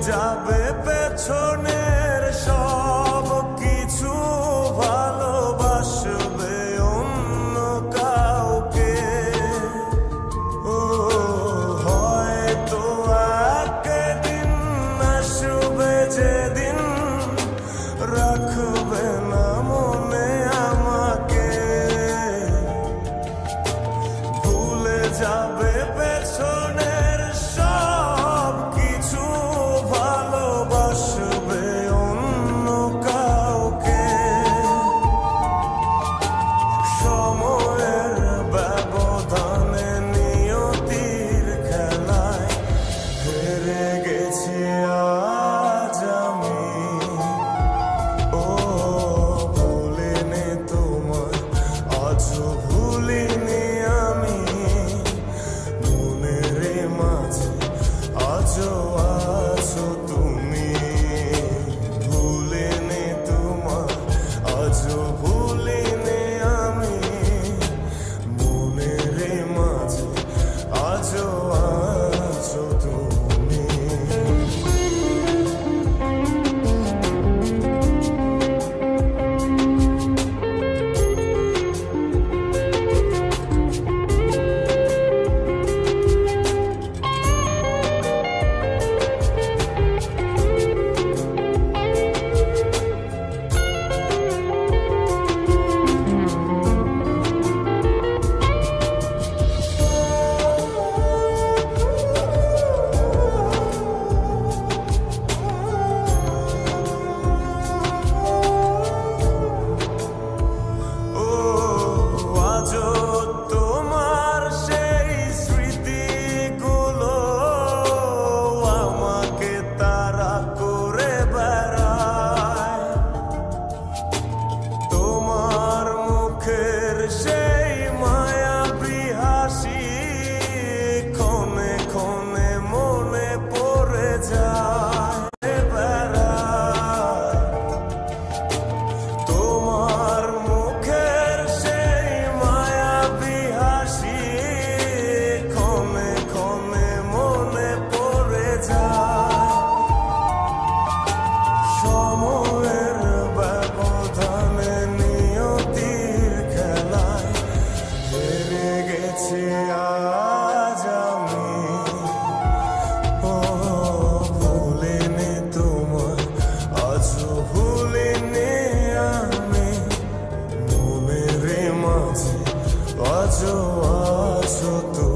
যাবে পেছনের সব কিছু, ভালোবাসবে অন্য কাউকে। ও হয়তো একদিন আসবে যেদিন রাখবে না মনে আমাকে, ভুলে যাবে পেছনের সব কিছু, ভালোবাসবে অন্য কাউকে। সময়ের ব্যবধানে নিয়তির খেলায় হেরে গেছি আজ আমি। ও ভুলিনি তোমায়, আজও ভুলিনি আমি, মনের মাঝে আজও আছো তুমি। ভুলিনি তোমায়, আজও ভুলিনি আমি, মনের মাঝে আজও আছো তুমি। তোমার সেই স্মৃতিগুলো আমাকে তাড়া করে বেড়ায়, তোমার মুখের সেই মায়াবী হাসি ক্ষণে ক্ষণে মনে পড়ে যায় বেড়ায়। তোমার মুখের সেই মায়াবী হাসি ক্ষণে ক্ষণে মনে পড়ে যায়। সময়ের ব্যবধানে নিয়তির খেলায় হেরে গেছি আজ আমি। ও ভুলিনি তোমায়, আজও ভুলিনি আমি, মনের মাঝে আজও আছো তুমি।